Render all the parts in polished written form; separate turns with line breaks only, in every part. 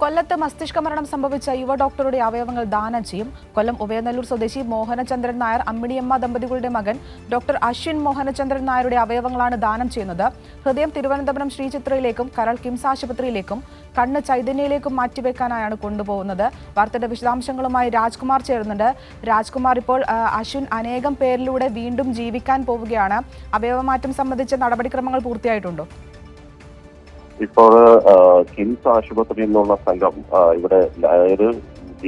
കൊല്ലത്ത് മസ്തിഷ്ക മരണം സംഭവിച്ച യുവ ഡോക്ടറുടെ അവയവങ്ങൾ ദാനം ചെയ്യും. കൊല്ലം ഉവയനല്ലൂർ സ്വദേശി മോഹനചന്ദ്രൻ നായർ അമ്മിണിയമ്മ ദമ്പതികളുടെ മകൻ ഡോക്ടർ അശ്വിൻ മോഹനചന്ദ്രൻ നായരുടെ അവയവങ്ങളാണ് ദാനം ചെയ്യുന്നത്. ഹൃദയം തിരുവനന്തപുരം ശ്രീചിത്രയിലേക്കും കരൾ കിംസ് ആശുപത്രിയിലേക്കും കണ്ണ് ചൈതന്യയിലേക്കും മാറ്റിവെക്കാനായാണ് കൊണ്ടുപോകുന്നത്. വാർത്തയുടെ വിശദാംശങ്ങളുമായി രാജ്കുമാർ ചേരുന്നുണ്ട്. രാജ്കുമാർ, ഇപ്പോൾ അശ്വിൻ അനേകം പേരിലൂടെ വീണ്ടും ജീവിക്കാൻ പോവുകയാണ്. അവയവമാറ്റം സംബന്ധിച്ച നടപടിക്രമങ്ങൾ പൂർത്തിയായിട്ടുണ്ടോ?
ഇപ്പോൾ കിംസ് ആശുപത്രിയിൽ നിന്നുള്ള സംഘം ഇവിടെ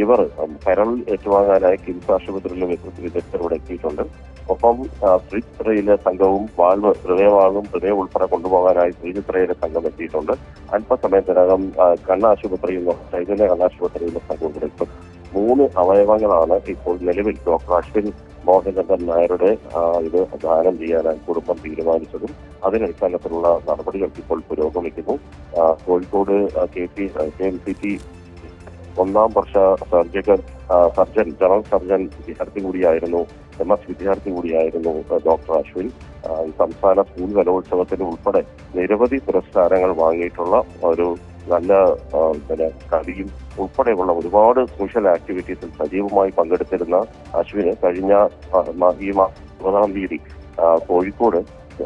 ഇവർ കരൾ ഏറ്റുവാങ്ങാനായി കിംസ് ആശുപത്രിയിലെ വിദഗ്ധർ ഇവിടെ എത്തിയിട്ടുണ്ട്. ഒപ്പം ശ്രീചിത്രയിലെ സംഘവും ഹൃദയവാൾവും ഹൃദയം ഉൾപ്പെടെ കൊണ്ടുപോകാനായി ശ്രീചിത്രയിലെ സംഘം എത്തിയിട്ടുണ്ട്. അല്പസമയത്തിനകം കണ്ണാശുപത്രിയിൽ നിന്നും ചൈതന്യ കണ്ണാശുപത്രിയിലെ സംഘം ഇവിടെ എത്തും. 3 അവയവങ്ങളാണ് ഇപ്പോൾ നിലവിൽ ഡോക്ടർ അശ്വിൻ മോഹനചന്ദ്രൻ നായരുടെ ഇത് ദാനം ചെയ്യാനായി കുടുംബം തീരുമാനിച്ചതും അതിനടിസ്ഥാനത്തിലുള്ള നടപടികൾ ഇപ്പോൾ പുരോഗമിക്കുന്നു. കോഴിക്കോട് KMCT 1ാം വർഷ ജനറൽ സർജൻ വിദ്യാർത്ഥി കൂടിയായിരുന്നു, MS വിദ്യാർത്ഥി കൂടിയായിരുന്നു ഡോക്ടർ അശ്വിൻ. സംസ്ഥാന സ്കൂൾ കലോത്സവത്തിന് ഉൾപ്പെടെ നിരവധി പുരസ്കാരങ്ങൾ വാങ്ങിയിട്ടുള്ള ഒരു നല്ല കവിയും ഉൾപ്പെടെയുള്ള ഒരുപാട് സോഷ്യൽ ആക്ടിവിറ്റീസിൽ സജീവമായി പങ്കെടുത്തിരുന്ന അശ്വിന് കഴിഞ്ഞ ഈ മാസം 20-ാം തീയതി കോഴിക്കോട്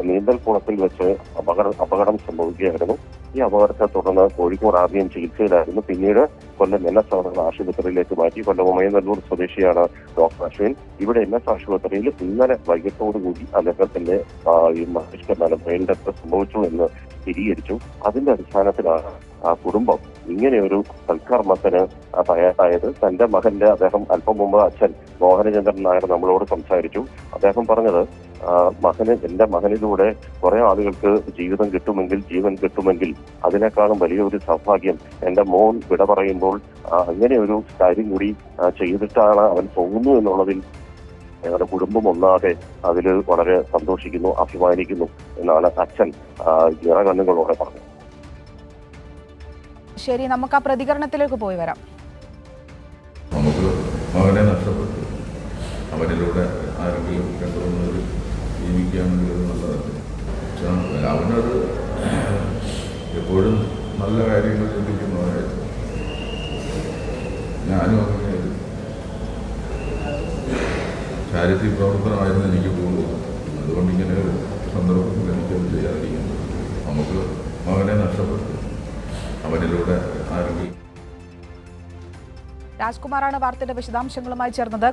നീന്തൽക്കുളത്തിൽ വെച്ച് അപകടം സംഭവിക്കുകയായിരുന്നു. ഈ അപകടത്തെ തുടർന്ന് കോഴിക്കോട് ആദ്യം ചികിത്സയിലായിരുന്നു. പിന്നീട് കൊല്ലം NS ആശുപത്രിയിലേക്ക് മാറ്റി. കൊല്ലം ഉമയനല്ലൂർ സ്വദേശിയാണ് ഡോക്ടർ അശ്വിൻ. ഇവിടെ NS ആശുപത്രിയിൽ ഇന്നലെ വൈകിട്ടോടുകൂടി അദ്ദേഹത്തിന്റെ ഈ മസ്തിഷ്ക ബ്രെയിൻ ഡെത്ത് സംഭവിച്ചു എന്ന് സ്ഥിരീകരിച്ചു. അതിന്റെ അടിസ്ഥാനത്തിലാണ് ആ കുടുംബം ഇങ്ങനെയൊരു സൽക്കർമ്മത്തിന് തയ്യാറായത്. തന്റെ മകന്റെ അദ്ദേഹം അല്പം മുമ്പ് അച്ഛൻ മോഹനചന്ദ്രൻ നായർ നമ്മളോട് സംസാരിച്ചു. അദ്ദേഹം പറഞ്ഞത് എന്റെ മകനിലൂടെ കുറെ ആളുകൾക്ക് ജീവിതം കിട്ടുമെങ്കിൽ, ജീവൻ കിട്ടുമെങ്കിൽ അതിനേക്കാളും വലിയൊരു സൗഭാഗ്യം എന്റെ മോൻ വിട പറയുമ്പോൾ അങ്ങനെ ഒരു കാര്യം കൂടി ചെയ്തിട്ടാണ് അവൻ പോകുന്നു എന്നുള്ളതിൽ ഞങ്ങളുടെ കുടുംബം ഒന്നാകെ അതിൽ വളരെ സന്തോഷിക്കുന്നു, അഭിമാനിക്കുന്നു എന്നാണ് അച്ഛൻ നിറകണ്ണുകളോടെ പറഞ്ഞത്.
ശരി, നമുക്ക് ആ പ്രതികരണത്തിലേക്ക് പോയി വരാം.
നമുക്ക് മകനെ നഷ്ടപ്പെട്ടു, അവനിലൂടെ ആരെങ്കിലും കൊണ്ടുവന്നത് ജീവിക്കാമെങ്കിൽ നല്ലതല്ലേ. പക്ഷെ അവനത് എപ്പോഴും നല്ല കാര്യങ്ങൾ ചിന്തിക്കുന്നവരായിരുന്നു. ഞാനും അങ്ങനെ ചാരിറ്റി പ്രവർത്തനമായിരുന്നു എനിക്ക് പോകുന്നത്. അതുകൊണ്ട് ഇങ്ങനെ ഒരു സന്ദർഭത്തിൽ എനിക്കത് ചെയ്യാതിരിക്കുന്നത്. നമുക്ക് മകനെ നഷ്ടപ്പെട്ടു, അവനിലൂടെ ആരെങ്കിലും.
രാജ്കുമാറാണ് വാർത്തയുടെ വിശദാംശങ്ങളുമായി ചേർന്നത്.